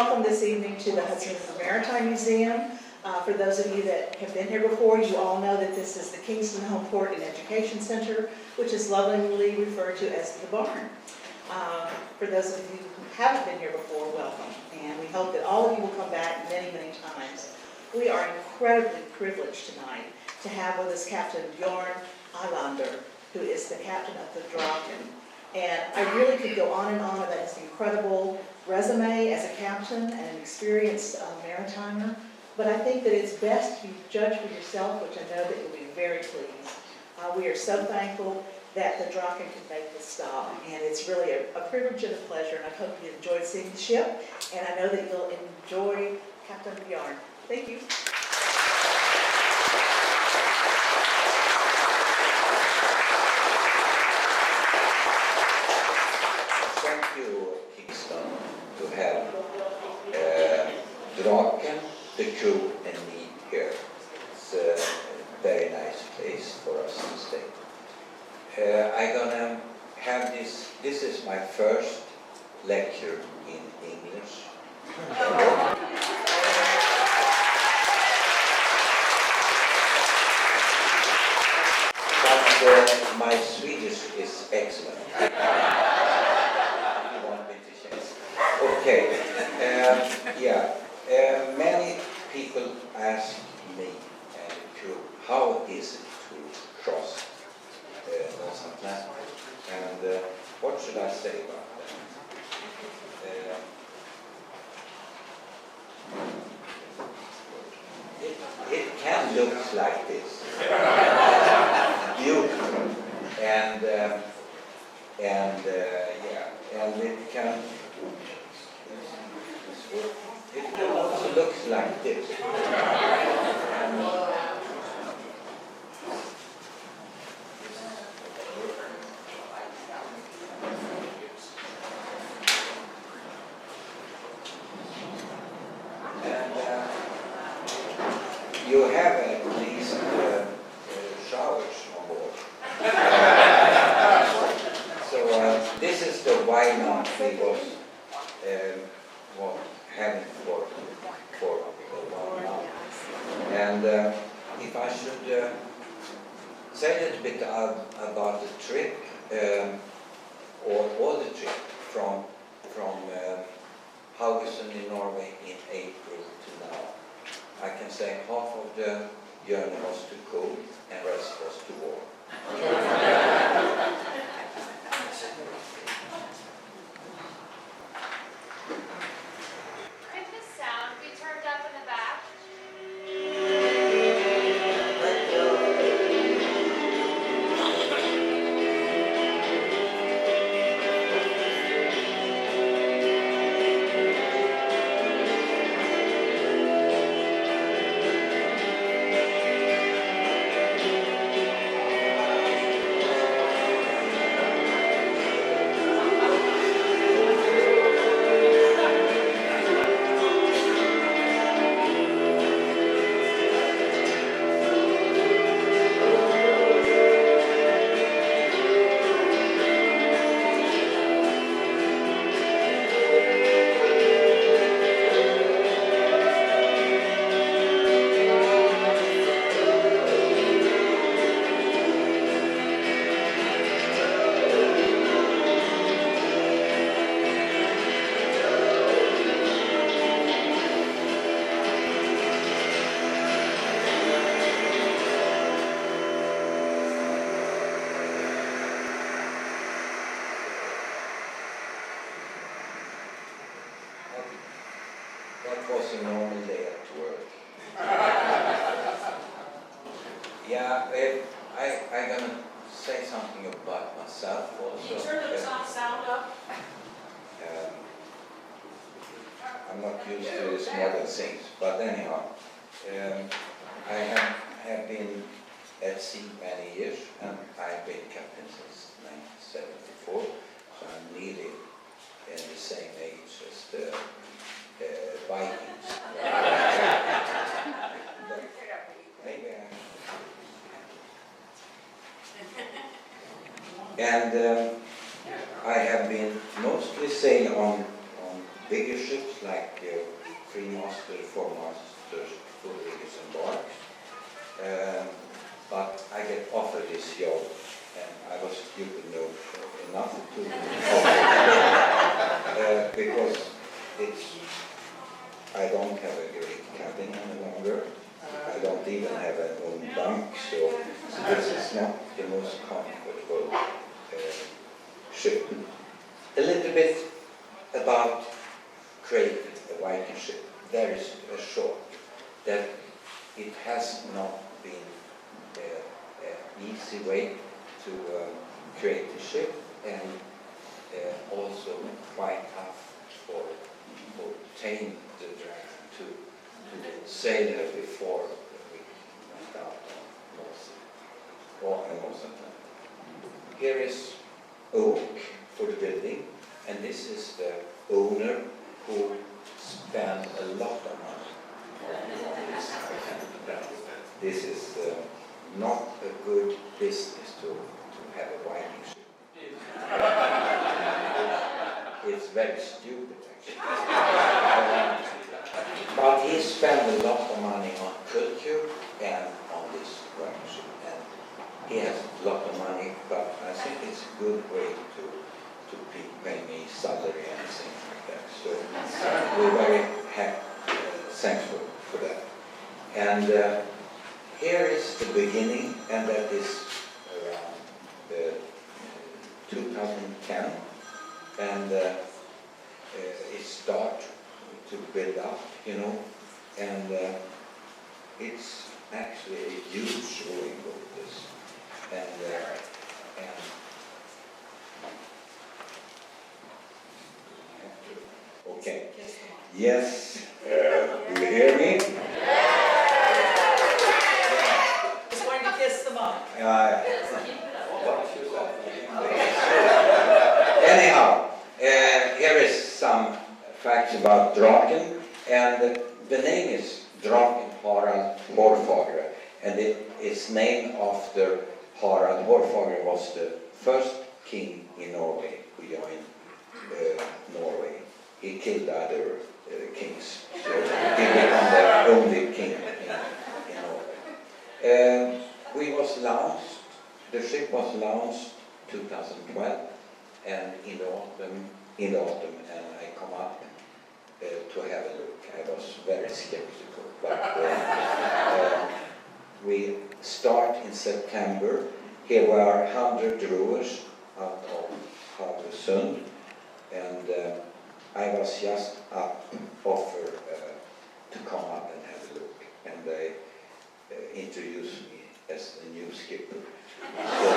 welcome this evening to the Hudson River Maritime Museum. For those of you that have been here before, you all know that this is the Kingston Home Port and Education Center, which is lovingly referred to as the Barn. For those of you who haven't been here before, welcome. And we hope that all of you will come back many, many times. We are incredibly privileged tonight to have with us Captain Bjorn Ahlander, who is the captain of the Draken. And I really could go on and on about his incredible resume as a captain and an experienced maritimer. But I think that it's best if you judge for yourself, which I know that you'll be very pleased. We are so thankful that the Draken could make this stop. And it's really a privilege and a pleasure. And I hope you enjoyed seeing the ship. And I know that you'll enjoy Captain Bjorn. Thank you. Thank you, Kingston, to have Draken, the crew, and me here. It's a very nice place for us to stay. I'm gonna have this is my first lecture in English. But my Swedish is excellent. Okay, many people ask me and the crew, how is it to cross North Atlantic? And what should I say about that? It can look like this. Beautiful. And it can also look like this. You have at least showers on board. So this is the wine we was having for a while now. And if I should say a little bit about the trip, or all the trip from Haugesund in Norway in April to now, I can say half of the journey was to cold and rest was to warm. Could the sound be turned up in the back? That was a normal day at work. I'm gonna say something about myself also. Can you turn the sound up? I'm not used to these modern things, but anyhow, I have been at sea many years, and I've been captain since 1974, so I'm nearly in the same age as the Vikings. Maybe and I have been mostly sailing on bigger ships like 3 masters, 4 masters, full riggers and barks. But I get offered this job, and I was stupid enough to because I don't have a great cabin any longer. I don't even have an own bunk, so this is not the most comfortable ship. A little bit about creating a Viking ship. Very short. That it has not been an easy way to create a ship, and also quite tough for tame the dragon to sail her before we went out on North Atlantic. Here is oak for the building, and this is the owner who spent a lot of money on this. This is not a good business to have a Viking ship. It's very stupid, actually. But he spent a lot of money on culture and on this Viking ship. And he has a lot of money, but I think it's a good way to pay me salary and things like that. So we're very happy, thankful for that. And here is the beginning, and that is around 2010, and it started to build up, and it's actually a huge rowing boat. Okay. Yes. Do you hear me? Just going to kiss them up. Anyhow, here is some facts about Draken, and the name is Draken Harald Hårfagre, and it is named after Harald Hårfagre was the first king in Norway who joined Norway. He killed other kings, so he became the only king in Norway. The ship was launched 2012, and in the autumn, and I come up to have a look. I was very skeptical, but we start in September. Here were 100 rowers out of Havresund, and I was just offered to come up and have a look, and they introduced me as the new skipper. So,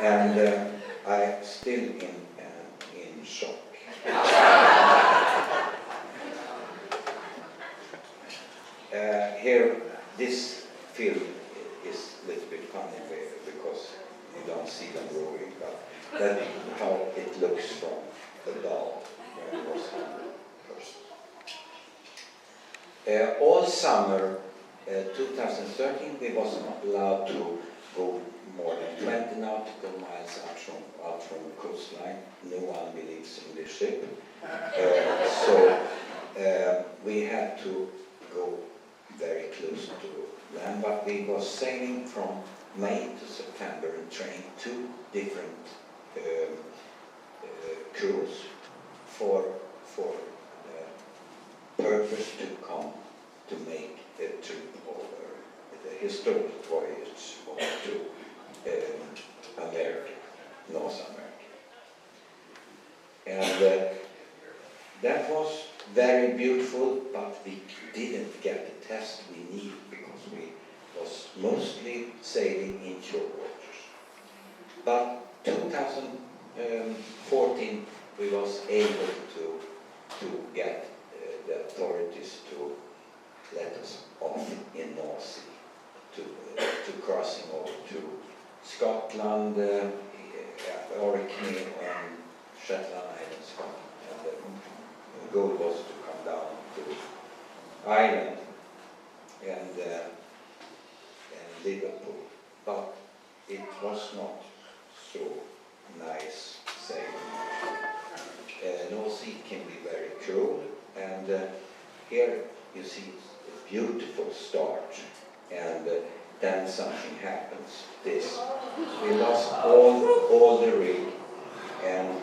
and I'm still in shock. Here, this film is a little bit funny because you don't see them rowing, but that's how it looks from above when it was 100%. All summer 2013, we was not allowed to go more than 20 nautical miles out from the coastline. No one believes in this ship. So we had to go very close to land, but we was sailing from May to September and trained 2 different crews for the purpose to come to make a trip over the historic voyage over to America, North America. And that was very beautiful, but we didn't get the test we needed because we was mostly sailing inshore waters. But 2014 we was able to get the authorities to let us off in North Sea to crossing over to Scotland, Orkney and Shetland Island, Scotland. And the goal was to come down to Ireland and Liverpool, but it was not so nice sailing. North Sea can be very cold, and And here you see a beautiful start, and then something happens. This, we lost all the rig, and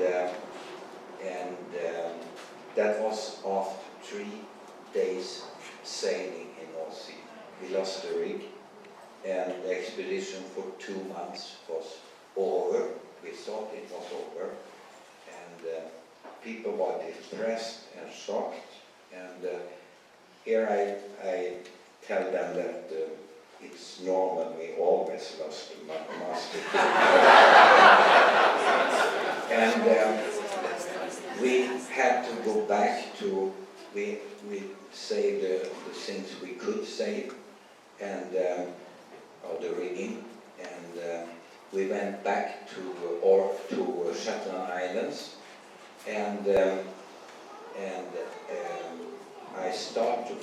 that was after 3 days sailing in North Sea. We lost the rig, and the expedition for 2 months was over. We thought it was over, and people were depressed and shocked. And here I tell them that it's normal, we always lost the master. And we had to go back to, we saved the things we could save, and the rigging, and we went back to Shetland Islands, and I started to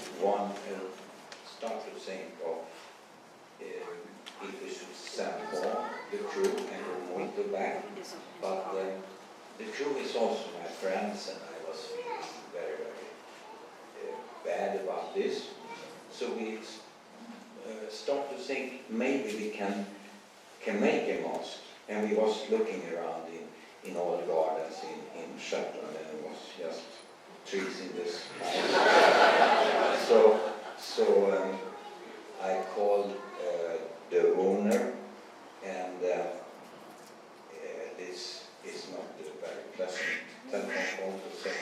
think of if we should send home the crew and go Monte back, but the crew is also my friends, and I was feeling very, very bad about this. So we start to think maybe we can make a mosque, and we was looking around in all the gardens in Shetland, and it was just trees in this house. So I called the owner, and this is not a very pleasant telephone call to say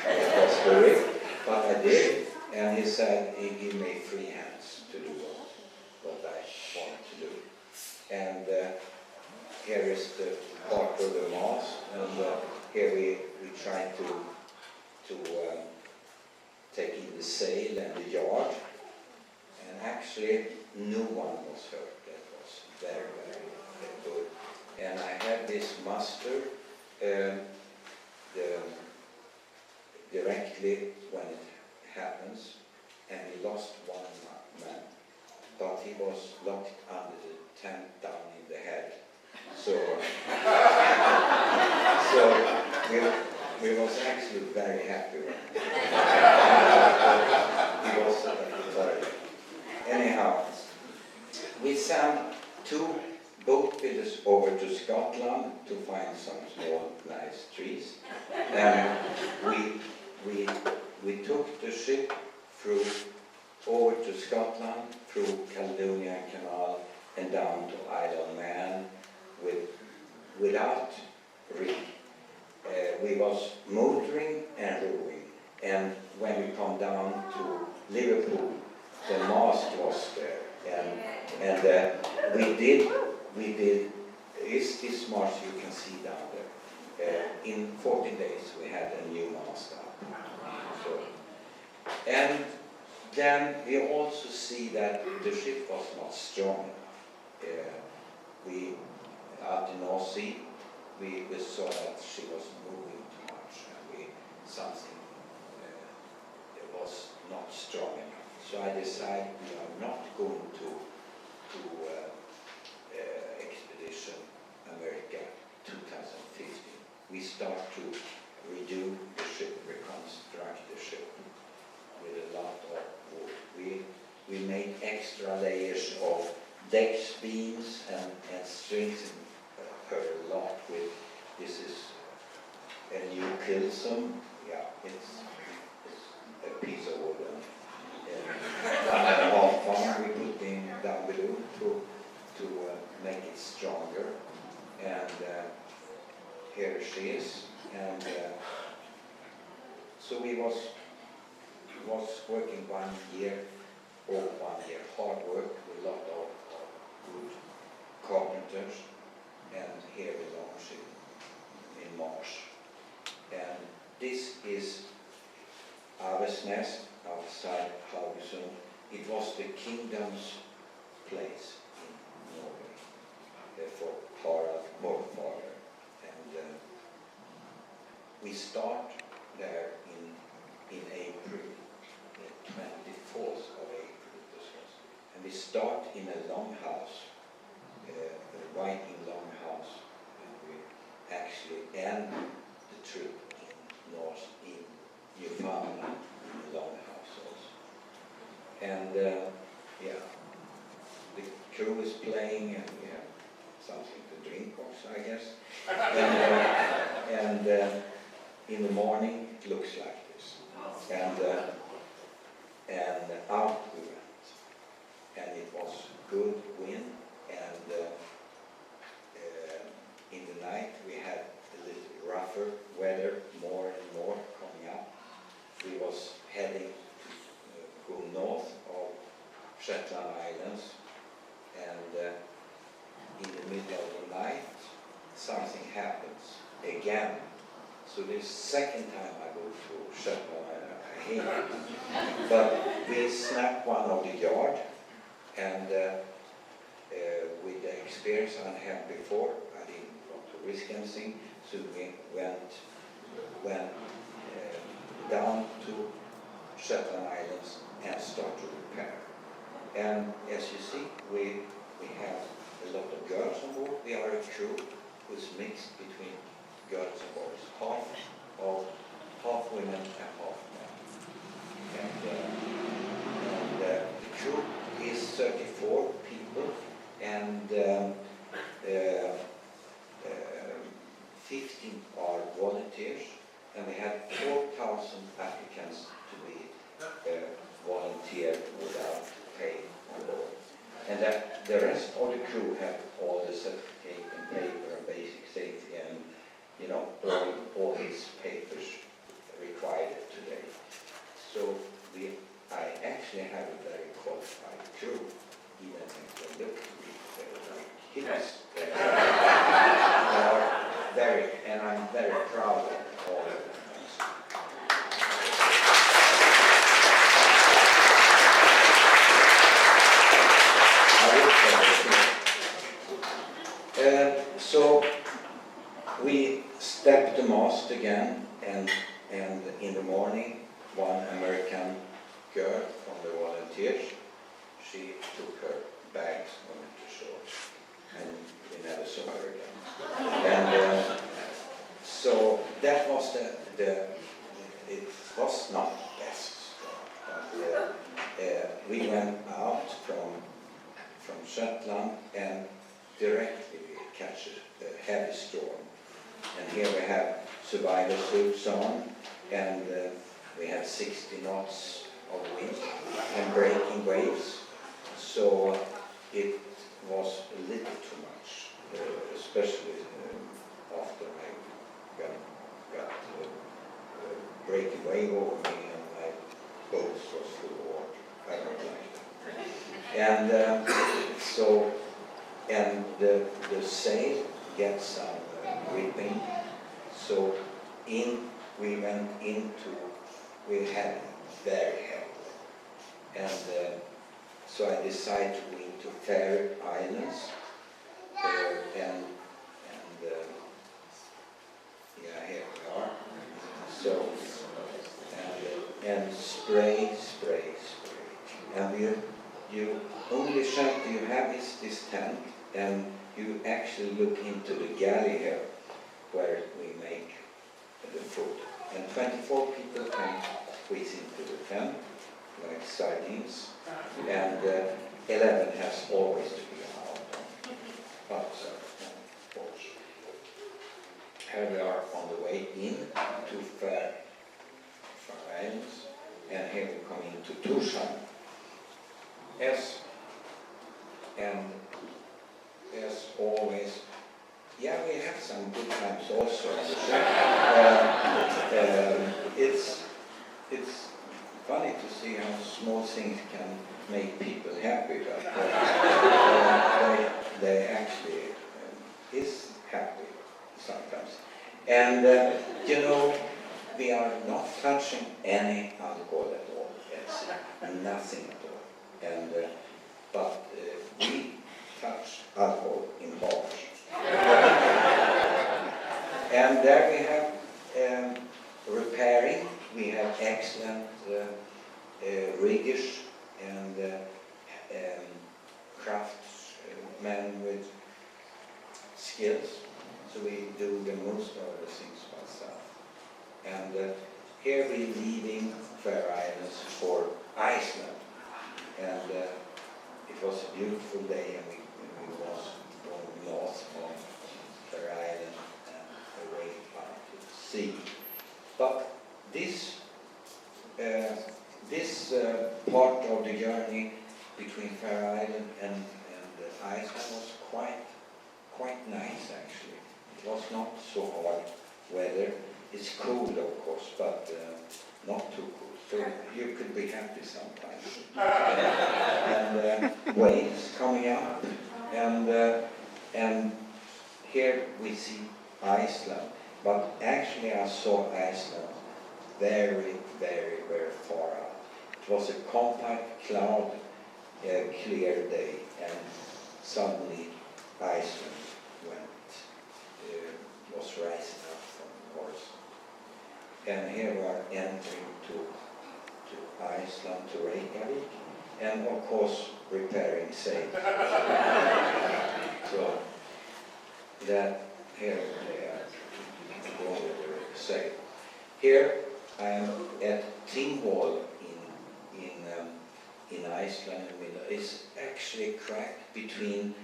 I lost the rig, but I did, and he said he gave me free hands to do what I wanted to do. And here is the part of the mast, and here we try to take in the sail and the yard, and actually no one was hurt. That was very, very good. And I had this master directly when it happens, and we lost one man, but he was locked under the tent down in the head. So we was actually very happy with him. He was very. Anyhow, we sent 2 boat builders over to Scotland to find some small nice trees, and we took the ship over to Scotland through Caledonian Canal and down to Isle of Man without rig. We was motoring and rowing, and when we come down to Liverpool, the mast was there, and we did this march you can see down there. In 14 days we had a new mast up. So, and then we also see that the ship was not strong enough. We out in North Sea, we saw that she was moving too much, and something was not strong enough. So I decided we are not going to Expedition America 2015. We start to redo the ship, reconstruct the ship with a lot of wood. We made extra layers of deck beams and strings her a lot with, this is a new kilson. Yeah, it's a piece of wood. And 1.5 pound we put in down below to make it stronger. And here she is. And so we was working 1 year, hard work with a lot of good carpenters, and here we launched it in March. And this is Avesnes outside Haugesund. It was the kingdom's place in Norway for Harald Borgfather. And we start there in April, the 24th of April this was. And we start in a longhouse, a Viking longhouse, and we actually end the trip in Newfoundland. And yeah, the crew is playing, and we have something to drink also, I guess. And in the morning it looks like this. And out we went, and it was good wind, and in the night we had a little rougher weather, more and more coming up. We was heading to go north of Shetland Islands, and in the middle of the night something happens again. So this second time I go to Shetland Island, I hate it. But we snapped one of the yard, and with the experience I had before, I didn't want to risk anything, so we went down to Shetland Islands and started to repair. And as you see, we have a lot of girls on board. We are a crew who's mixed between girls and boys, half women and half men. And the crew is 34 people, and 15 are volunteers, and we have 4,000 applicants to be volunteered without pay on board. And the rest of the crew have all the certificate and paper and basic safety and, you know, all these papers required today. So I actually have a very qualified crew, even if they look like kids. They are very, and I'm very proud of all of them. So we stepped the mast again, and in the morning, one American girl from the volunteers, she took her bags and went to shore, and we never saw her again. And so that was it was not the best start, but we went out from Shetland, and directly we catch a heavy storm. And here we have survival suits on, and we have 60 knots of wind and breaking waves. So it was a little too much, especially after I got breaking wave over me and my boat was full of water. I don't like that. And so, and the sail gets some ripping. So we went into, we had very heavy. And so I decided to go into Faroe Islands. And yeah, here we are. So, and spray. And you only shelter you have is this tent, and you actually look into the galley here where we make the food. And 24 people can squeeze into the tent like sardines, and 11 has always to be outside, of course. Here we are on the way in to Faroe Islands, and here we come into Tórshavn. As always, yeah, we have some good times also on the ship. It's funny to see how small things can make people happy, but they actually is happy sometimes. And you know, we are not touching any alcohol at all. It's nothing at all. And but we touch alcohol in bars. And there we have repairing. We have excellent riggers and craftsmen with skills. So we do the most of the things myself. And here we're leaving Faroe Islands for Iceland. beautiful day, and we was going north from Fair Island and away out to the sea. But this part of the journey between Fair Island and Iceland was quite nice actually. It was not so hard weather. It's cold of course, but not too cold. So you could be happy sometimes. And waves coming up, and here we see Iceland. But actually I saw Iceland very, very, very far out. It was a compact cloud, clear day, and suddenly Iceland was rising up from the horizon. And here we are entering to Iceland, to Reykjavik, and of course preparing sail. So that here they are going to sail. Here I am at Thingwall in Iceland. It's actually a crack between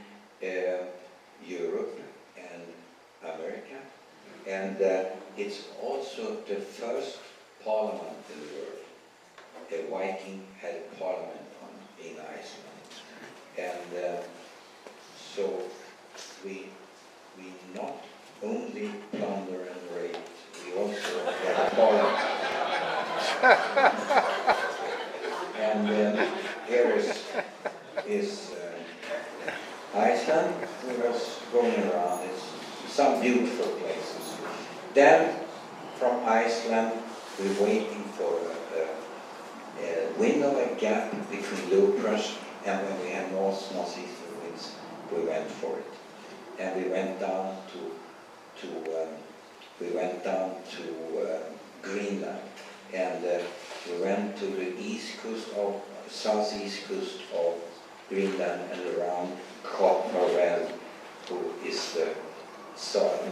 Europe and America, and it's also the first parliament in the world. A Viking had a parliament in Iceland, and so we not only plunder and rape, we also had a parliament. And here is Iceland. We was going around. It's some beautiful places. Then from Iceland, we're waiting for a window, a gap between low pressure, and when we had northeaster winds, we went for it. And we went down to Greenland, and we went to the southeast coast of Greenland and around Cape Farewell, who is the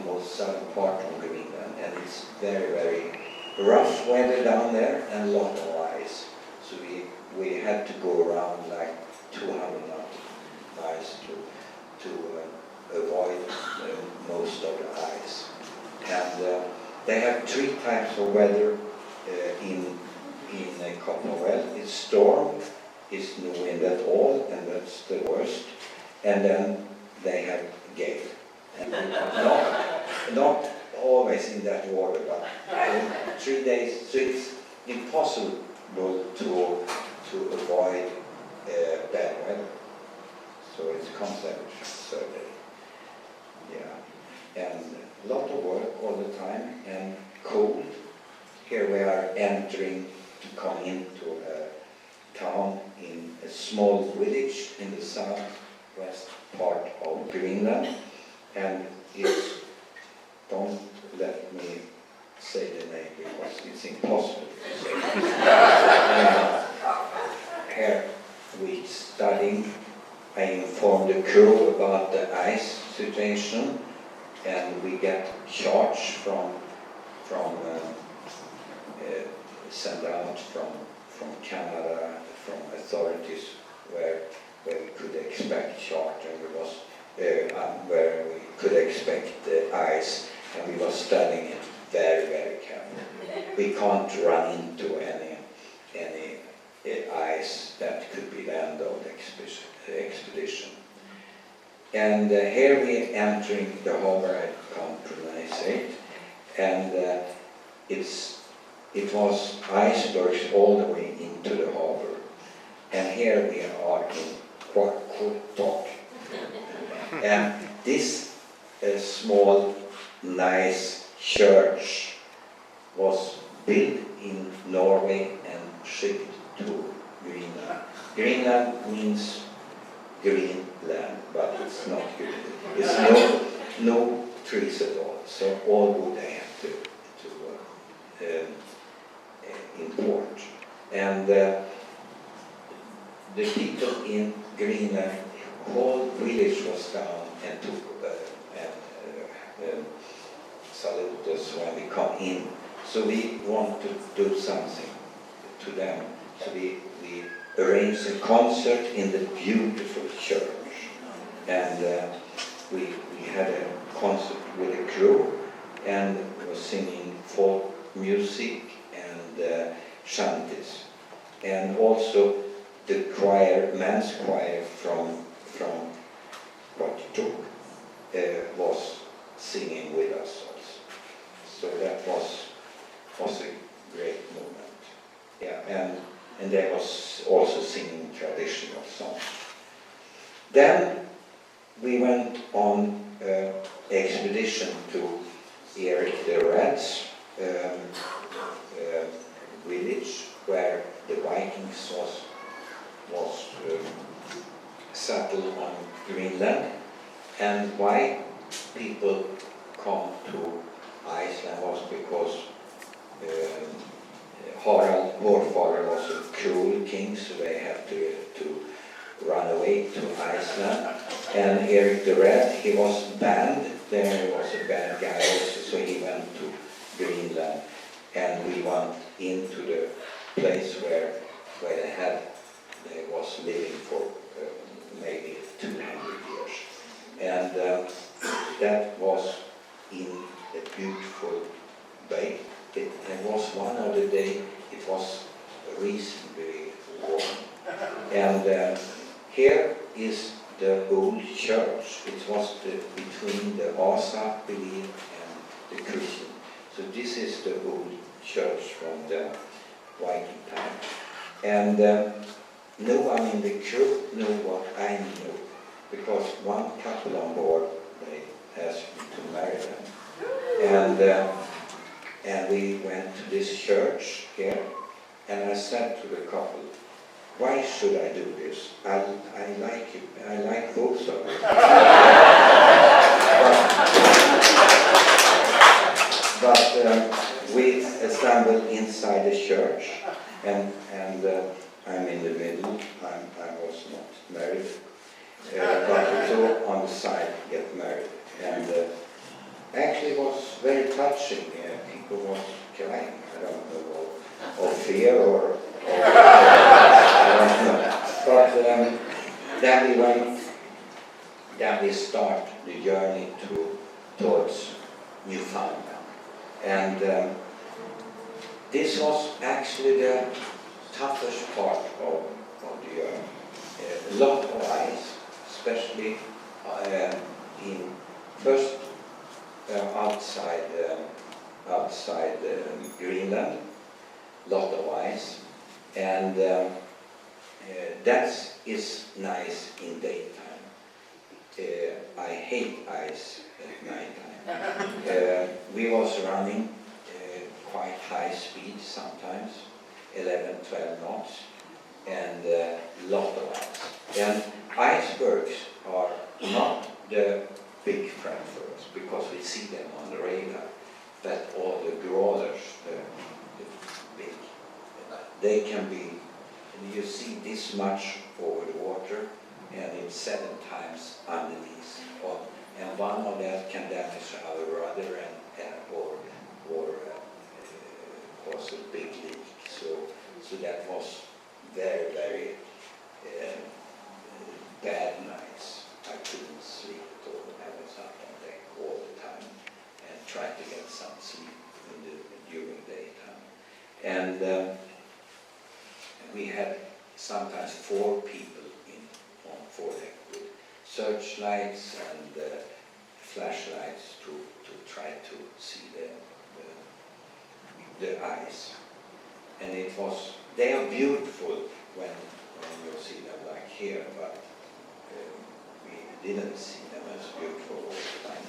most southern part of Greenland, and it's very, very rough weather down there and a lot of ice. So we had to go around like 200 miles to avoid most of the ice. And they have 3 types of weather in Cape Farewell. It's storm, it's no wind at all, and that's the worst. And then they have gale. And not always in that water, but 3 days. So it's impossible to avoid bad weather. So it's constant survey. Yeah, and a lot of work all the time and cold. Here we are entering to come into a town in a small village in the southwest part of Greenland, and it's, don't let me say the name because it's impossible to say. Here we studying. I informed the crew about the ice situation, and we get charts sent out from Canada, from authorities where we could expect chart, and where we could expect the ice, and we were studying it very, very carefully. We can't run into any ice that could be the end of the expedition. And here we are entering the harbor, I can't pronounce it, and it was icebergs all the way into the harbor. And here we are in Kvarktok. And this small, nice church was built in Norway and shipped to Greenland. Greenland means green land, but it's not green. It's no trees at all. So all wood they have to import. And the people in Greenland, whole village was down and took salute us when we come in. So we want to do something to them. So we arranged a concert in the beautiful church, and we had a concert with a crew, and we were singing folk music and shanties, and also the choir, men's choir from Portugal was singing with us also. So that was a great moment. Yeah, and they was also singing traditional songs. Then we went on expedition to Erik the Red's village, where the Vikings was settled on Greenland, and why people come to Iceland was because Harald Hårfager was a cruel king, so they had to run away to Iceland. And Erik the Red, he was banned. There he was a bad guy also, so he went to Greenland, and we went into the place where they was living for maybe 200 years. And that was in a beautiful bay. It was one of the day, it was reasonably warm. And here is the old church. It was between the Vasa belief and the Christian. So this is the old church from the Viking time. And no one in the crew knew what I knew, because one couple on board, they asked me to marry them. And we went to this church here, and I said to the couple, why should I do this? I like you. I like both of you. but we assembled inside the church, and I'm in the middle. I was not married, but two on the side get married, and actually it was very touching. People was crying. I don't know, of fear or I don't know. But then we start the journey towards Newfoundland, and this was actually the toughest part of the journey. A lot of ice, especially in first outside Greenland, lot of ice, and that is nice in daytime. I hate ice at nighttime. We was running quite high speed sometimes, 11, 12 knots, and lot of ice. And icebergs are not the big friend for us, because we see them on the radar, but all the growlers, the big, they can be, you see this much over the water, and it's 7 times underneath. And one of them can damage our rudder or cause a big leak. So that was very, very bad nights. I couldn't sleep at all. I was up on deck all the time and tried to get some sleep during daytime. And we had sometimes 4 people on foredeck with searchlights and flashlights to try to see the ice. And they are beautiful when you see them like here, but we didn't see them as beautiful all the time.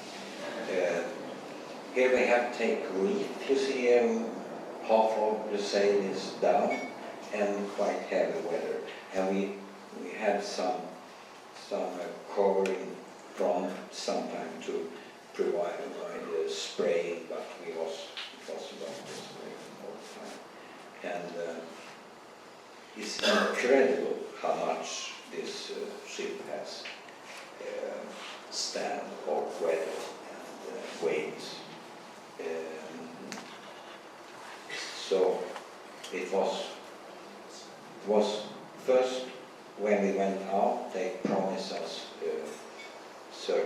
Here we have to take reef, you see, half of the sail is down, and quite heavy weather. And we had some covering from sometime to provide the spray, but it was not the spray all the time. And it's incredible how much this ship has stand of weather and waves. So it was was first when we went out, they promised us 30,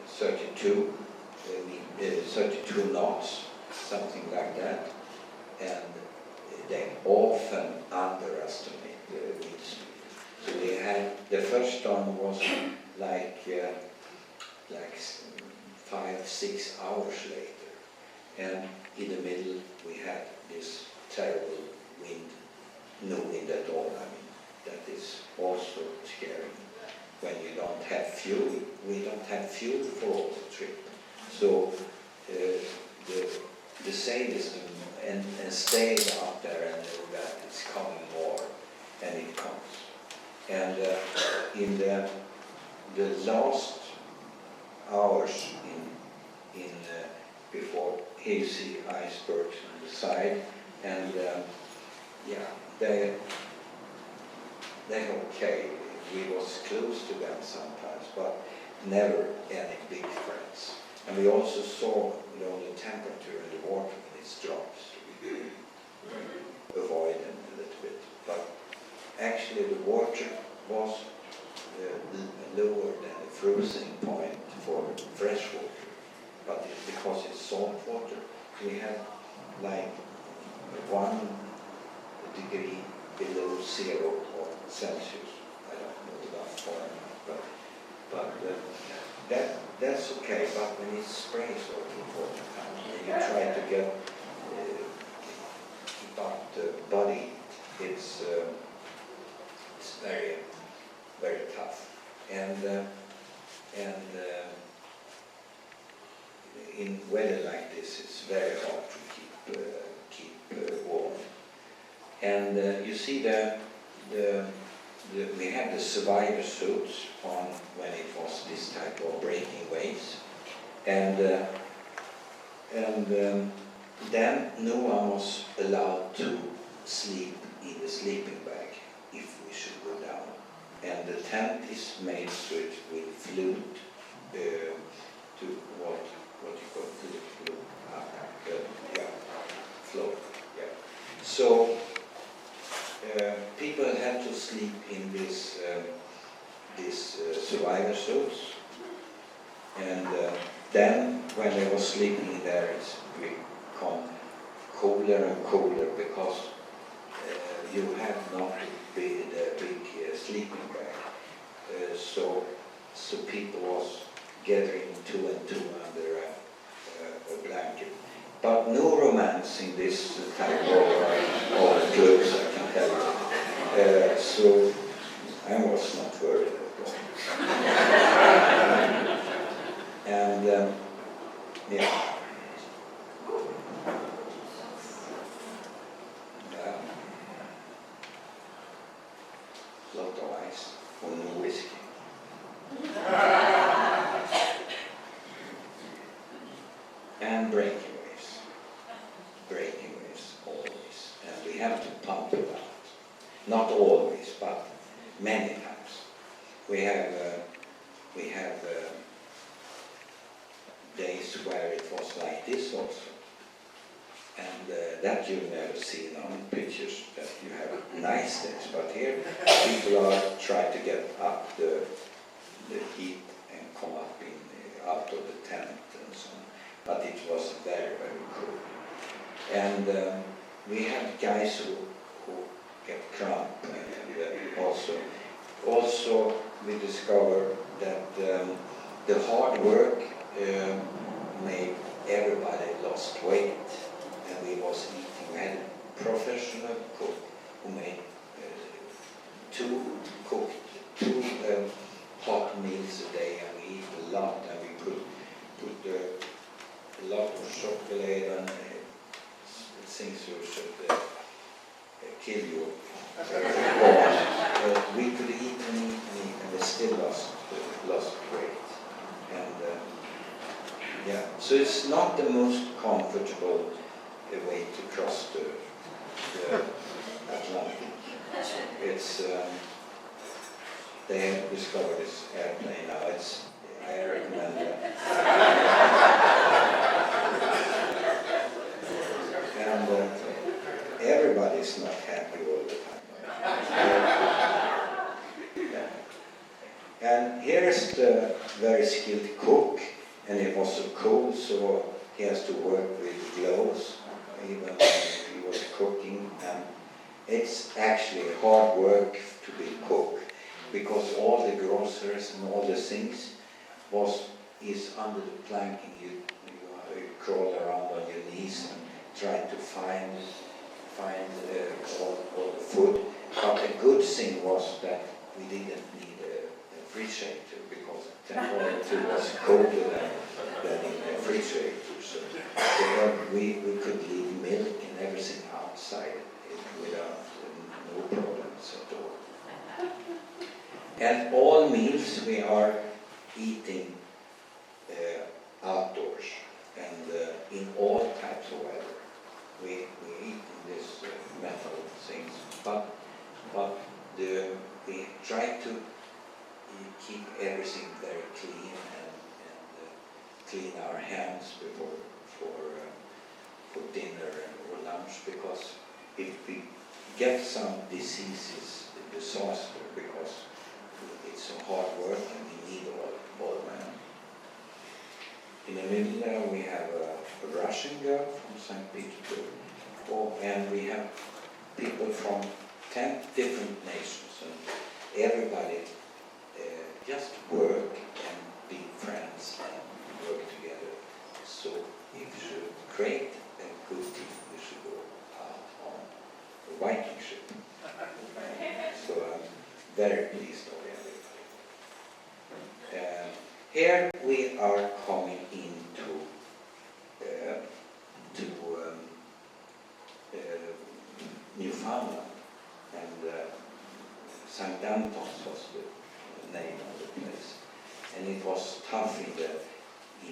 32, 32 knots, something like that, and they often underestimate the wind speed. So they had, the first storm was like 5-6 hours later, and in the middle we had this terrible wind, no wind at all. I mean, that is also scary when you don't have fuel. We don't have fuel for all the trip. So the sailors and stay out there and know that it's coming more, and it comes. And in the last hours in before, here you see icebergs on the side, and yeah, they're okay. We was close to them sometimes, but never any big threats. And we also saw, the temperature in the water when it drops. We avoid them a little bit. But actually the water was lower than the freezing point for fresh water. But because it's salt water, we had like 1 degree below 0 or Celsius. I don't know about Fahrenheit, but that's okay. But when it sprays all the time, and you try to keep up the body, it's very, very tough. And in weather like this, it's very hard to keep warm. And you see we had the survivor suits on when it was this type of breaking waves, and then no one was allowed to sleep in the sleeping bag if we should go down. And the tent is made so it will float to what you call float. Float. Yeah. So people had to sleep in this survivor suits, and then when they were sleeping there, it's become colder and colder because you have not the big sleeping bag. So people was gathering 2 and 2 under a blanket. But no romance in this type of clothes, I can tell you. So I was not worried at all. And yeah. Lot of ice or no whiskey. And breaking waves always, and we have to pump it out. Not always, but many times. We have days where it was like this also, and that you've never seen on pictures. That you have nice days, but here people are trying to get up the heat and come up out of the tent and so on. But it was very, very cool. And we had guys who get cramp, and also we discovered that the hard work made everybody lost weight, and we was eating. We had a professional cook who made two hot meals a day, and we eat a lot, and we put a lot of chocolate and things who should kill you. We could eat and we still lost weight. And yeah, so it's not the most comfortable way to cross the Atlantic. It's they have discovered this airplane now. I recommend it. And everybody everybody's not happy all the time. Yeah. And here's the very skilled cook, and he was so cold, so he has to work with gloves, even when he was cooking. And it's actually hard work to be cook, because all the groceries and all the things is under the planking. You crawl around on your knees and try to find all the food. But the good thing was that we didn't need a refrigerator, because temperature was colder than in the refrigerator. So we could leave milk and everything outside without no problems at all. And all meals we are eating outdoors and in all types of weather. We eat in this metal things, but we try to keep everything very clean and clean our hands before for dinner or lunch, because if we get some diseases, a disaster, because it's so hard work and we need all men. In the middle there we have a Russian girl from St. Petersburg, and we have people from 10 different nations, and everybody just work and be friends and work together. So if you should create a good team, you should go out on a Viking ship. So I'm very pleased of everybody. Here we are coming into Newfoundland, and St. Antons was the name of the place, and it was tough in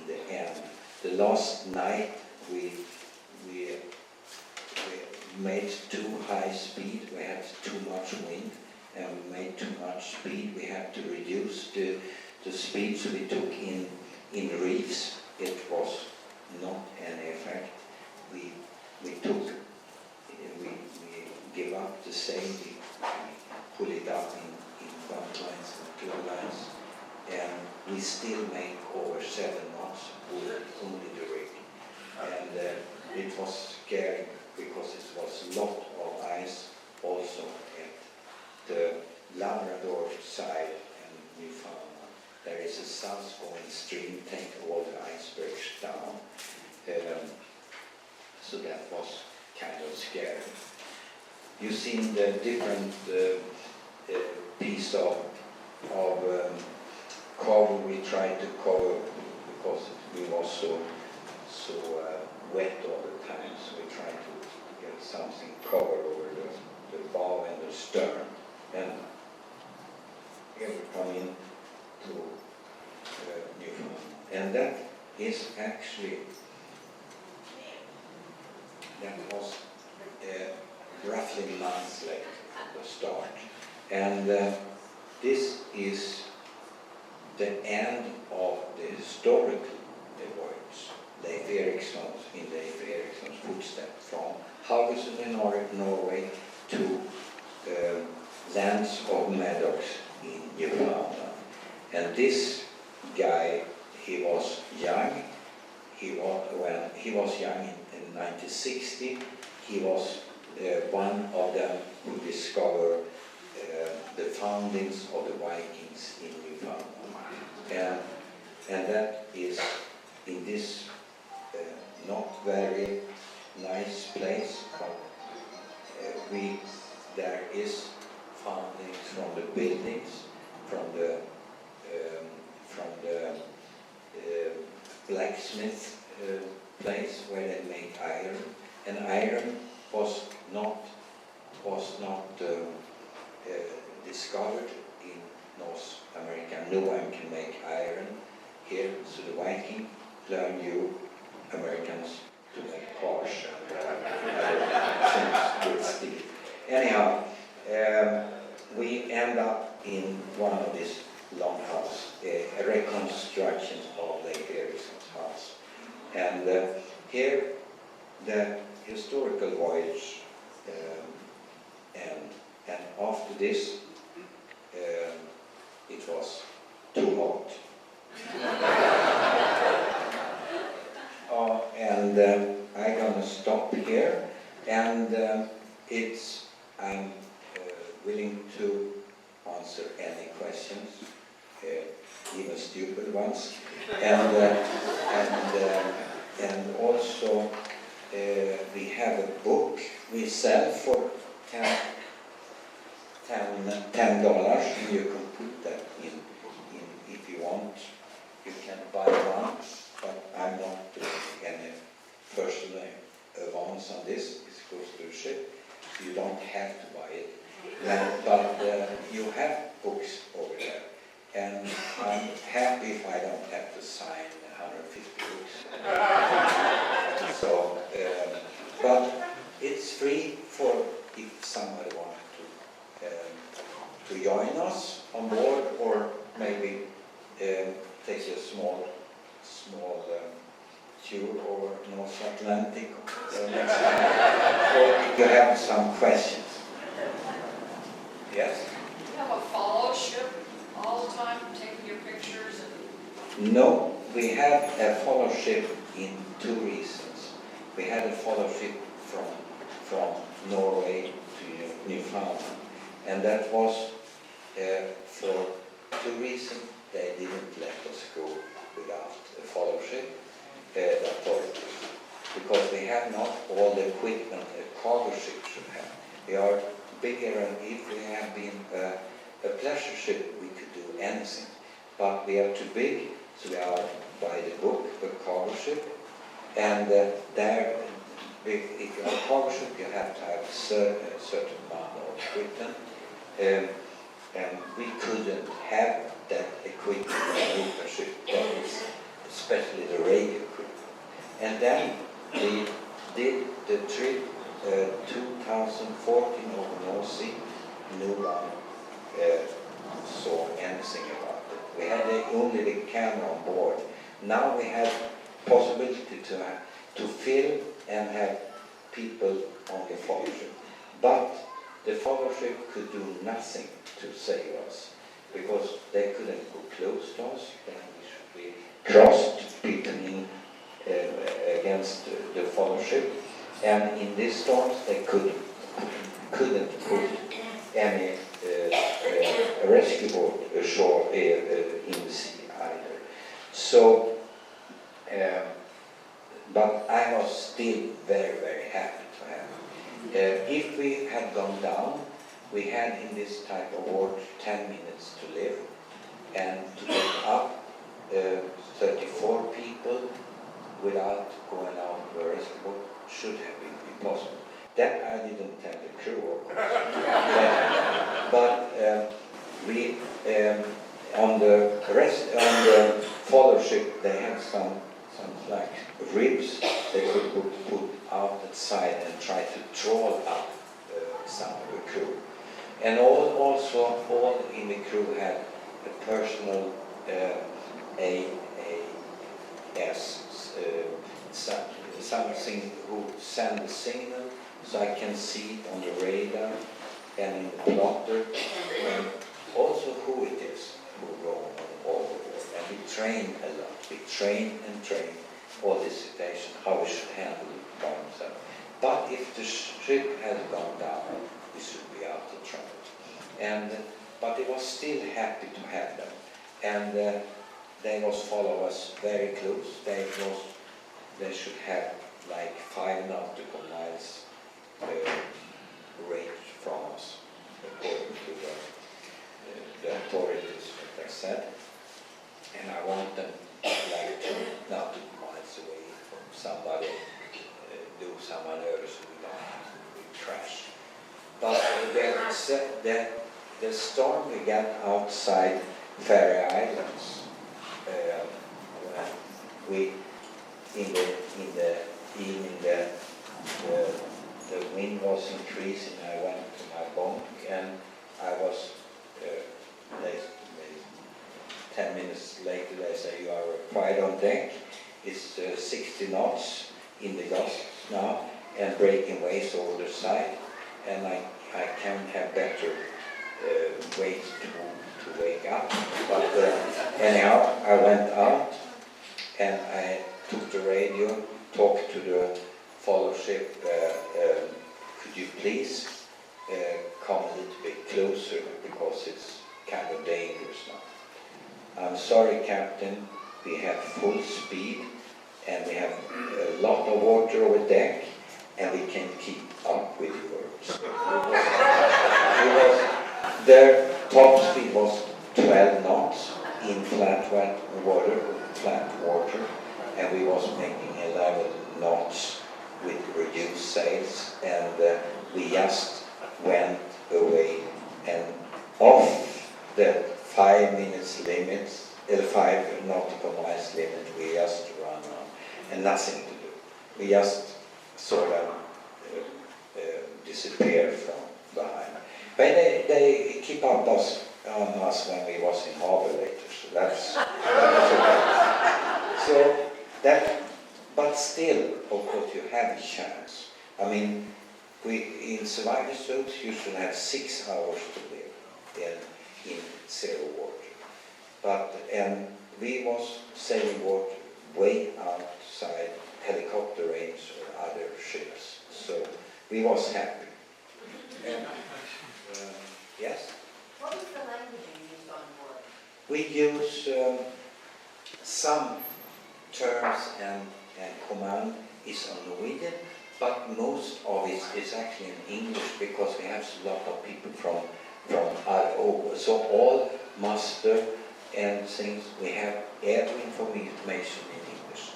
the end. The last night we made too high speed. We had too much wind, and we made too much speed. We had to reduce the speeds we took in reefs. It was not any effect. We give up the sail. We pull it up in bunt lines and two lines, and we still make over 7 knots with only the rig. And it was scary, because it was a lot of ice also at the Labrador side and Newfoundland. There is a south-going stream, take all the icebergs down. So that was kind of scary. You've seen the different piece of cover we tried to cover, because we was so wet all the time. So we tried to get something covered over the bow and the stern. And here we come in to Newfoundland. And that is actually, that was roughly months later at the start. And this is the end of the historical voyage. Leif Eriksson's, in Leif Eriksson's footsteps, from Haugesund in Norway to lands of meadows in Newfoundland. And this guy, he was young. When he was young in 1960, he was one of them who discovered the foundings of the Vikings in Newfoundland. And that is in this not very nice place, but there is foundings from the buildings, from the blacksmith place where they make iron, and iron was not discovered in North America. No one can make iron here, so the Viking learned you Americans to make cars and things with steel. Anyhow, we end up in one of these longhouse, a reconstruction of Leif Eriksson's house. And here, the historical voyage after this, it was too hot. And I'm gonna stop here, and I'm willing to answer any questions, even stupid ones, and also we have a book we sell for $10. You can put that in if you want. You can buy one, but I'm not doing any personal advance on this. It goes to the ship, so you don't have to buy it. But you have books over there, and I'm happy if I don't have to sign 150 books. So, but it's free for if somebody wants to join us on board, or maybe take a small tour over North Atlantic next time. Or if you have some questions. Yes? Do you have a fellowship all the time, taking your pictures and... No, we have a fellowship in 2 reasons. We had a fellowship from Norway to Newfoundland, and that was for 2 reasons. They didn't let us go without a fellowship, the authorities, because we have not all the equipment a cargo ship should have. We are bigger, and if we had been a pleasure ship, we could do anything. But we are too big, so we are by the book, a cargo ship, and there, if you are a cargo ship, you have to have a certain amount of equipment, and we couldn't have that equipment in a motor ship, especially the radio equipment. And then we did the trip 2014 over North Sea. No one saw anything about it. We had only the camera on board. Now we have possibility to film and have people on the fellowship. But the fellowship could do nothing to save us, because they couldn't go close to us. Then we crossed between against the fellowship, and in these storms they couldn't put any rescue boat ashore in the sea either. So, but I was still very, very happy to have it. If we had gone down, we had in this type of work 10 minutes to live, and to get up 34 people without going out to the rescue boat should have been impossible. That I didn't tell the crew, of course. But we on the fellowship they had some like ribs they could put outside and try to trawl up some of the crew. And also all in the crew had a personal something who send the signal, so I can see it on the radar and in the plotter, and also who it is who go on all the board. And we train a lot. We train all this situation, how we should handle it by ourselves. But if the ship has gone down, we should be out of trouble. But it was still happy to have them, and they was follow us very close. They should have like 5 nautical miles range from us, according to the authorities, what they said. And I want them like 2 nautical miles away from somebody, do some maneuver so we don't have to crash. But the storm we got outside Faroe Islands, in the evening the wind was increasing. I went to my bunk, and I was 10 minutes later they say you are required on deck. It's 60 knots in the gusts now and breaking waves over the side, and I can't have better wait to wake up. But anyhow, I went out and I took the radio, talked to the fellowship, could you please come a little bit closer because it's kind of dangerous now. I'm sorry, Captain, we have full speed and we have a lot of water over deck and we can keep up with yours. Their top speed was 12 knots in flat water, and we was making 11 knots with reduced sails, and we just went away and off the 5 minutes limit, 5 nautical miles limit, we just ran on, and nothing to do. We just sort of disappeared from behind. But they keep up on us when we was in harbor later, so that's okay. So that, but still, of course, you have a chance. I mean, we in survival suits you should have 6 hours to live in zero water. But we was sailing water way outside helicopter range or other ships, so we was happy. And, yes? What was the language you used on board? We use some terms and command is on Norwegian, but most of it is actually in English because we have a lot of people from all over. So all muster and things, we have every information in English.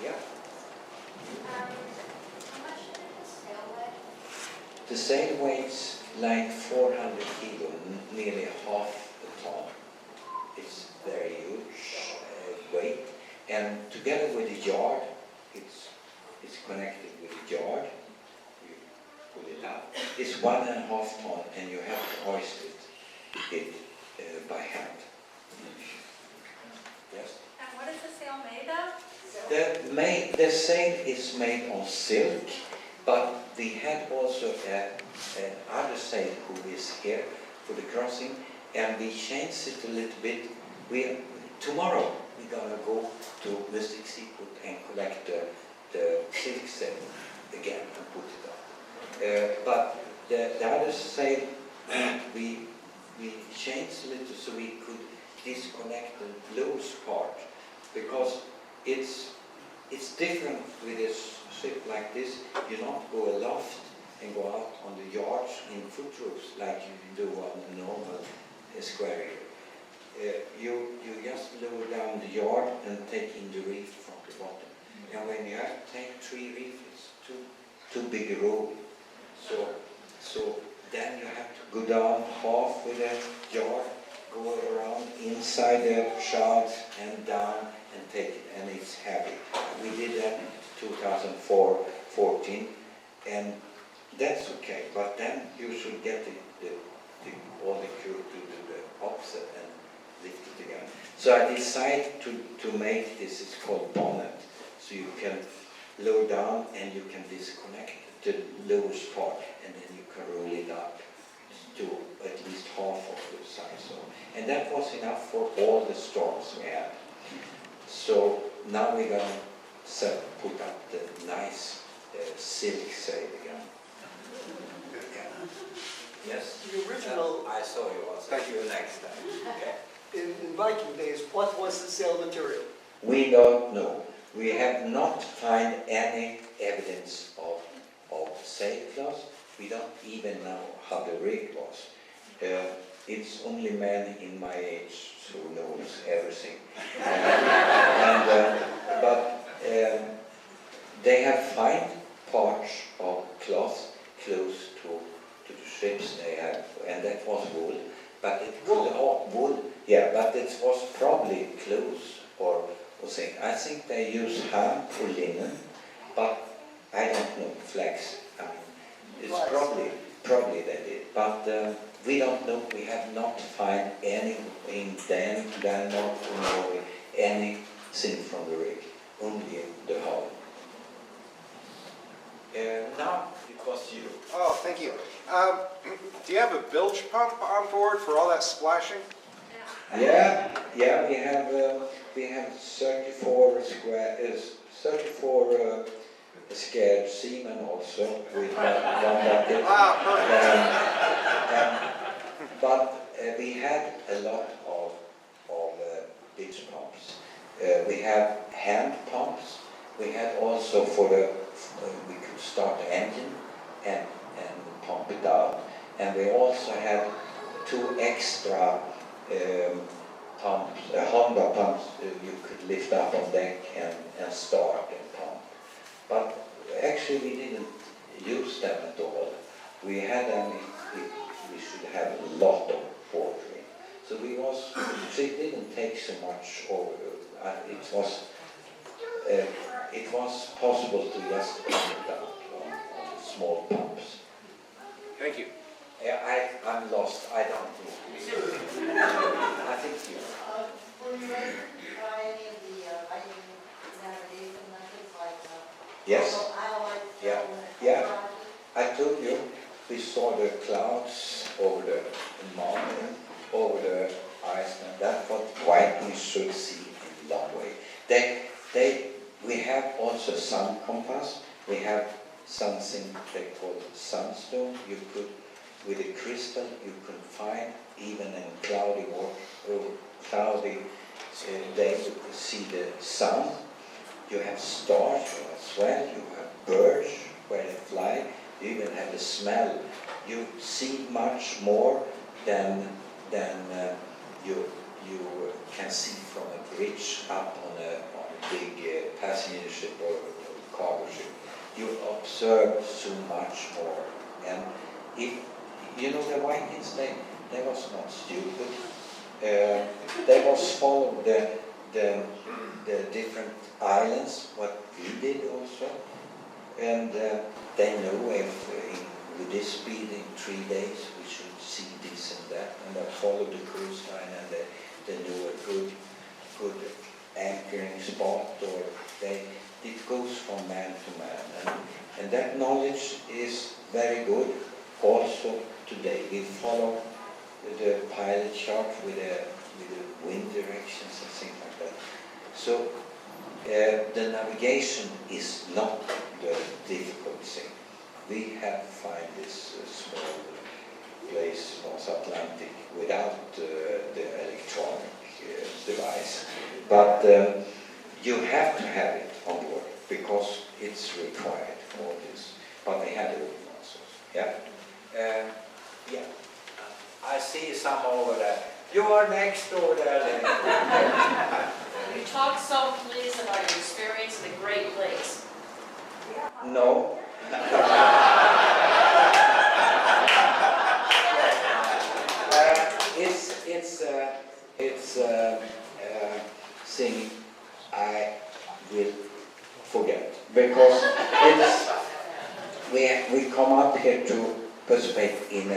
Yeah. How much did the sail weigh? The sail weighs like 400 kilo, nearly half a ton. It's very huge weight, and together with the yard, it's connected with the yard. You pull it up. It's 1.5 ton, and you have to hoist it by hand. Yes. And what is the sail made of? The sail is made on silk, but we had also another sail who is here for the crossing, and we changed it a little bit. Tomorrow we're gonna go to Mystic Seaport and collect the silk sail again and put it up. But the other sail we changed a little so we could disconnect the loose part, because it's different with a ship like this. You not go aloft and go out on the yards in foot roofs like you do on a normal square. You just lower down the yard and take in the reef from the bottom. And when you have to take 3 reefs, it's too big a roll. So then you have to go down half with the yard, go around inside the shrouds and down and take it, and it's heavy. We did that in 2014, and that's okay. But then you should get all the crew to do the opposite and lift it again. So I decided to make this, it's called bonnet, so you can lower down and you can disconnect the lowest part, and then you can roll it up to at least half of the size. So, and that was enough for all the storms we had. So now we're going to put up the nice silk sail again. Yeah. Yes? The original, I saw you also. Thank you. Next time. Okay. in Viking days, what was the sail material? We don't know. We have not found any evidence of sailcloth. We don't even know how the rig was. It's only men in my age who knows everything. But they have found parts of cloth close to the ships they have, and that was wool. But it could wool, yeah. But it was probably clothes or thing. I think they use ham for linen, but I don't know, flax. I mean, it's probably they did, but we don't know. We have not found any in Denmark or Norway anything from the rig, only the hull. Now it was you. Oh, thank you. Do you have a bilge pump on board for all that splashing? Yeah, we have 34 scared seamen also with one bucket. Ah, perfect. But we had a lot of bilge pumps. We have hand pumps. We had also we could start the engine and pump it out. And we also had 2 extra pumps, Honda pumps you could lift up on deck and start and pump. But actually we didn't use them at all. We had them if we should have a lot of watering. So it didn't take so much over. It was possible to just pump it out on small pumps. Thank you. Yeah, I'm lost. I don't know. I think you. Were you ready to try any of the Viking navigation methods like Yes. Ahlander? Yeah. I told you, we saw the clouds over the mountain, over the ice, and that's what Vikings should see in long way. We have also sun compass. We have something they call sunstone. You could, with a crystal, you can find even in cloudy day, you could see the sun. You have stars as well. You have birds where they fly. You even have the smell. You see much more than you can see from a bridge up on a big passenger ship or cargo ship. You observe so much more. And if you know the Vikings, they was not stupid. They was follow the different islands, what we did also, and they know if with this speed in 3 days we should see this and that, and they follow the cruise line, and they knew a good anchoring spot, or it goes from man to man, and that knowledge is very good also today. We follow the pilot chart with the wind directions and things like that. So the navigation is not the difficult thing. We have find this small place, North Atlantic, without the electronic device. But you have to have it on board because it's required for this. But they had it also. Yeah. Yeah. I see some over there. You are next over there. You talk so please about your experience in the Great Lakes. No. It's thing I will forget because we come up here to participate in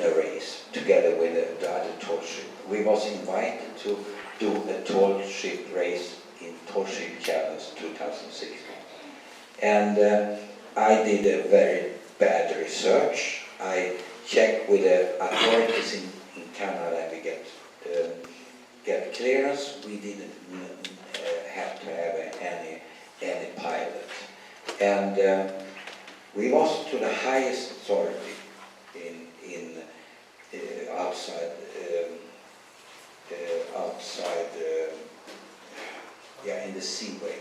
a race together with the other tall ship. We was invited to do a tall ship race in Tall Ship Challenge 2016, and I did a very bad research. I checked with the authorities in Canada, and we get clearance. We didn't have to have any pilot, and we was to the highest authority in outside in the seaway,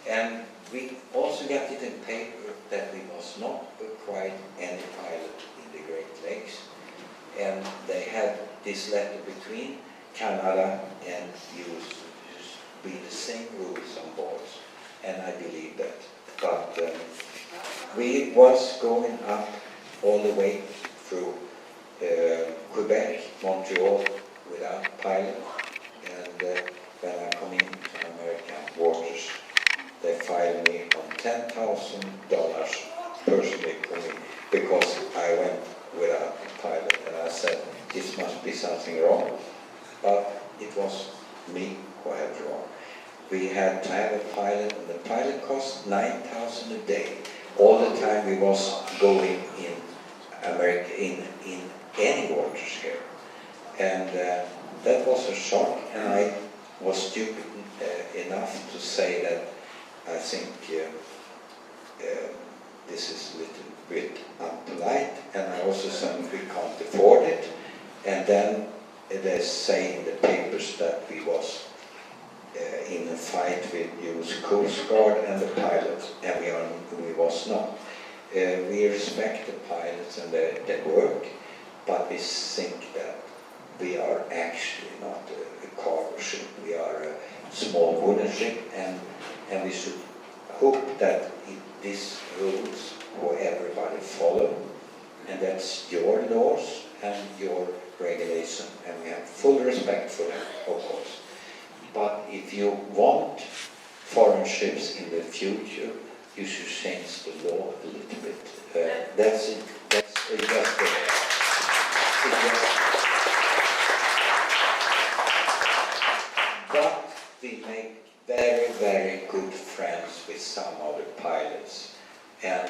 and we also got it in paper that we was not required any pilot in the Great Lakes, and they had this letter between Canada and US be the same rules on board, and I believe that. But we was going up all the way through Quebec, Montreal without pilot, and when I come into American waters, they fined me on $10,000 personally for me because I went without a pilot, and I said this must be something wrong, but it was me who had wrong. We had to have a pilot, and the pilot cost $9,000 a day. All the time we was going in America in any waters here. And that was a shock, and I was stupid enough to say that I think this is a little bit unpolite, and I also think we can't afford it. And then they say in the papers that we was in a fight with US Coast Guard and the pilots, and we was not. We respect the pilots and their work, but we think that we are actually not a cargo ship. We are a small wooden ship, and we should hope that these rules will everybody follow, and that's your laws and your regulation, and we have full respect for them, of course. But if you want foreign ships in the future, you should change the law a little bit. That's it. That's just it. But we make very, very good friends with some of the pilots, and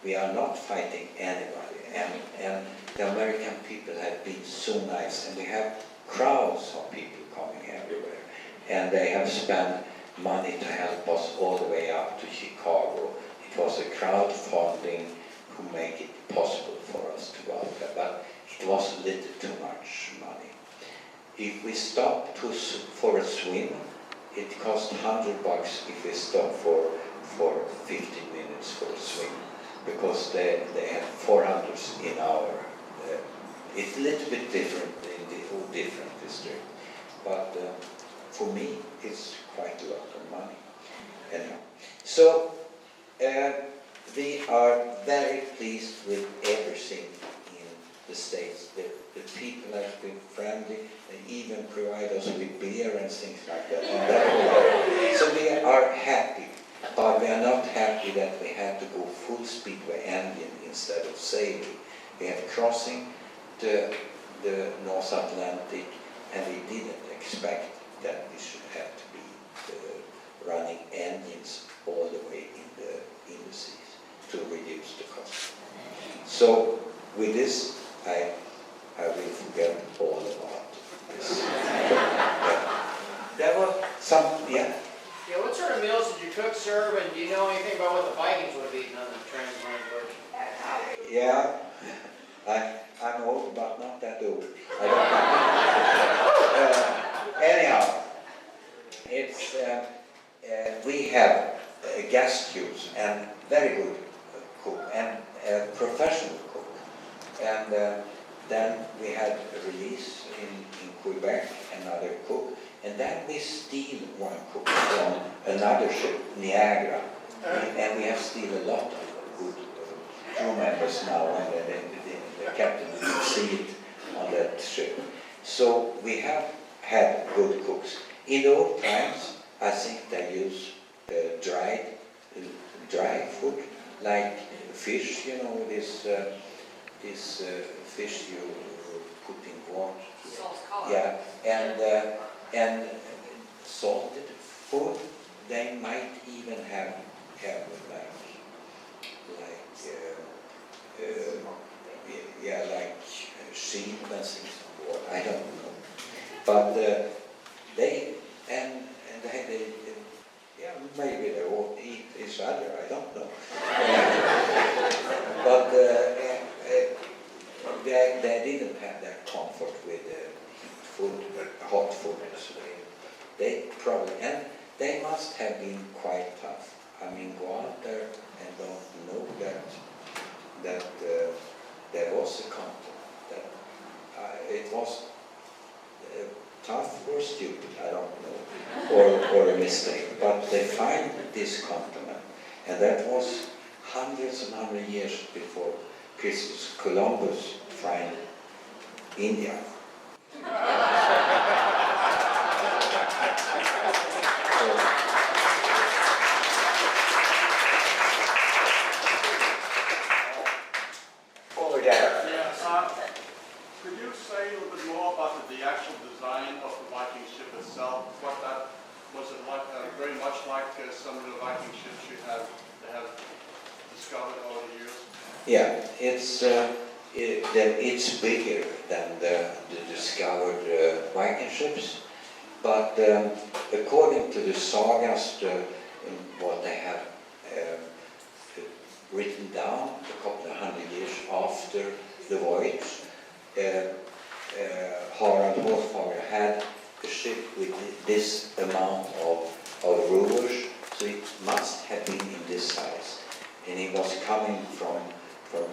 we are not fighting anybody. And the American people have been so nice, and we have crowds of people coming everywhere, and they have spent money to help us all the way up to Chicago. It was a crowdfunding who made it possible for us to go out there, but it was a little too much money. If we stop for a swim, it costs $100 if we stop for 15 minutes for a swim, because they have 400s in our. It's a little bit different in the different district, but for me it's quite a lot of money. Anyhow, so we are very pleased with everything in the States. The people have been friendly. They even provide us with beer and things like that. So we are happy, but we are not happy that we had to go full speed by engine instead of sailing. We have crossing the North Atlantic, and we didn't expect that we should have to be running engines all the way in the seas to reduce the cost. So with this, I will forget all about this. There were some, yeah. Yeah, what sort of meals did you cook, serve, and do you know anything about what the Vikings would have eaten on the transatlantic ocean? Yeah, I'm old, but not that old. Anyhow, it's we have gas tubes and very good cook and professional cook, and then we had a release in Quebec, another cook, and then we steal one cook from another ship, Niagara, and we have steal a lot of good crew members now, and the captain didn't see it on that ship. So we have had good cooks. In the old times, I think they use dry food, like fish, you know, this fish you put in water. Salt's cod. Yeah, and salted food. They might even have like sheep and things on board. I don't know, but they maybe they all eat each other. I don't know, but they didn't have that comfort with food, hot food. So they probably, and they must have been quite tough. I mean, go out there and don't know that there was a continent, that it was tough or stupid, I don't know, or a mistake, but they find this continent, and that was hundreds and hundreds of years before Christopher Columbus find India. Over there. Yeah, could you say a little bit more about the actual design of the Viking ship itself? What that was it like? Very much like some of the Viking ships they have discovered over the years. Yeah, it's it's bigger than the discovered Viking ships, but according to the sagas, what they have written down a couple of hundred years after the voyage, Harald Hårfager had a ship with this amount of rowers, so it must have been in this size. And he was coming from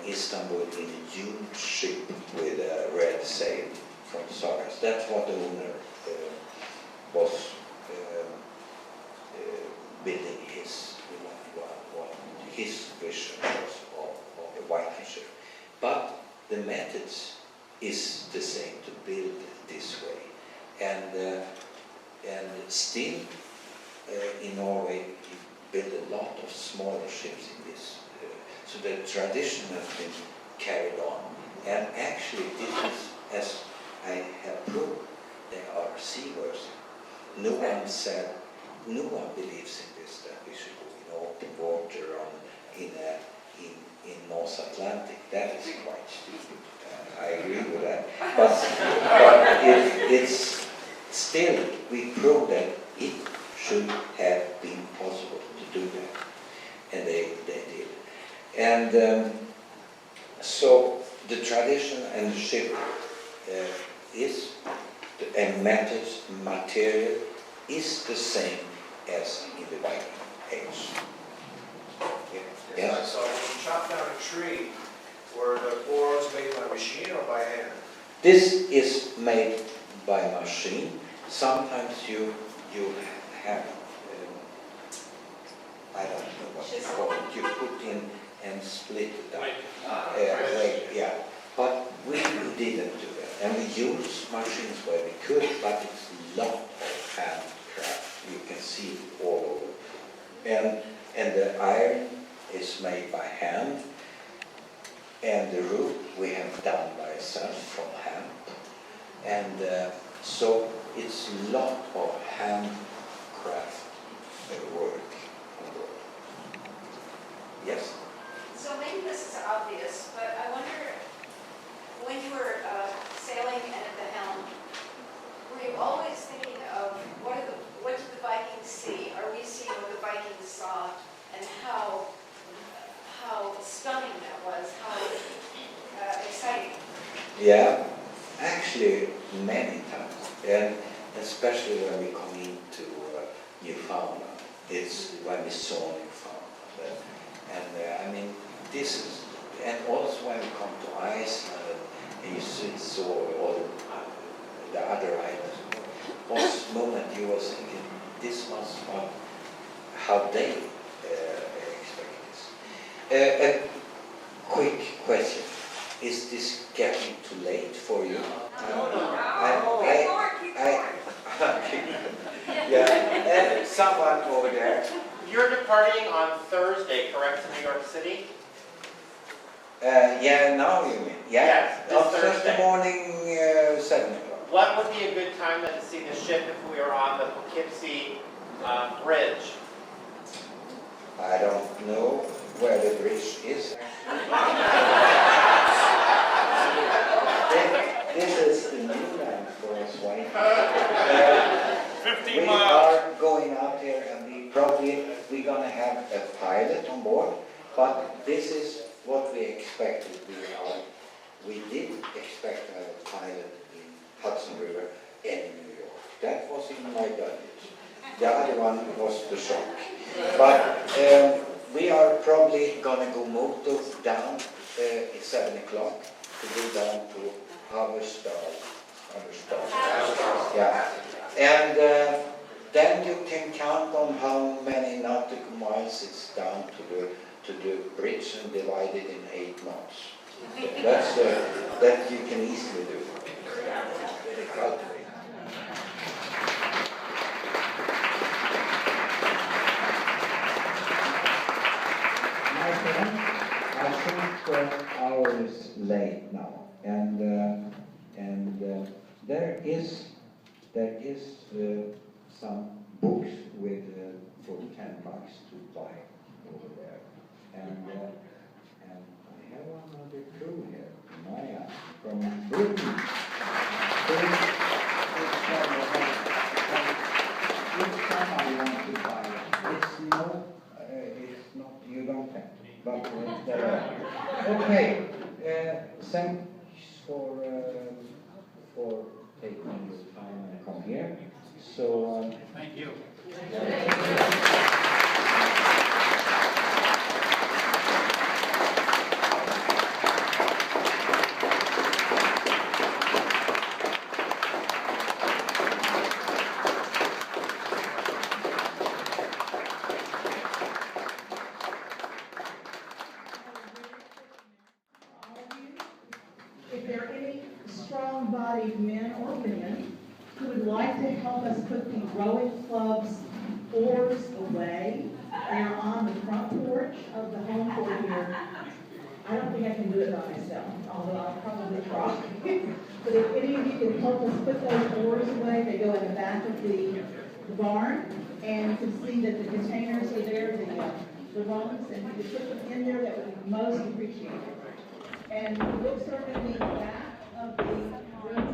Istanbul in a huge ship with a red sail from sagas. That's what the owner was building what his vision was of the Viking ship. But the methods is the same to build this way. And still in Norway you build a lot of smaller ships in this. So the tradition has been carried on. And actually this is, as I have proved, they are seaworthy. No one believes in this, that we should go in open water in North Atlantic. That is quite stupid. I agree with that. But it's still, we prove that it should have been possible to do that. And they did. And so the tradition and the ship is, and methods, material, is the same as in the Viking age. Yes, I saw when you chop down a tree, were the boards made by machine or by hand? This is made by machine. Sometimes you have, I don't know what you call it, you put in and split it down. Yeah, but we didn't do that. And we use machines where we could, but it's a lot of handcraft. You can see it all over. And the iron is made by hand. And the roof we have done by ourselves from hand. And so it's a lot of handcraft work. Yes? So maybe this is obvious, but I wonder, when you were sailing and at the helm, were you always thinking of what did the Vikings see? Are we seeing what the Vikings saw, and how stunning that was, how exciting? Yeah, actually many times, and especially when we come into Newfoundland. It's when we saw Newfoundland, and I mean this is, and also when we come to Iceland and you saw all the other islands. What moment you were thinking this was how they expect this. A quick question. Is this getting too late for you? Yeah, and someone over there. You're departing on Thursday, correct, to New York City? Yeah, now you mean? Yeah. Yes, this On Thursday Thursday. morning, 7 o'clock. What would be a good time then to see the ship if we were on the Poughkeepsie Bridge? I don't know where the bridge is. This is the new land for us, right? 15 We miles. are going out here and we're gonna have a pilot on board, but this is what we expected. We didn't expect to have a pilot in Hudson River and in New York. That was in my budget. The other one was the shock. But we are probably gonna go motor down at 7 o'clock to go down to Ahlander. Yeah. And then you can count on how many nautical miles it's down to the bridge and divide it in 8 months. That's that you can easily do. Calculate. My friend, I think the hour is late now, and there is some books with for $10 to buy over there, and I have another crew here. Thanks for taking your time and come here. So. Thank you. If there are any strong-bodied men or women who would like to help us put the rowing club's oars away, they are on the front porch of the home court here. I don't think I can do it by myself, although I'll probably try. But if any of you can help us put those oars away, they go in the back of the barn, and you can see that the containers are there, the rungs, and if you put them in there, that would be most appreciated. And the books are in the back of the room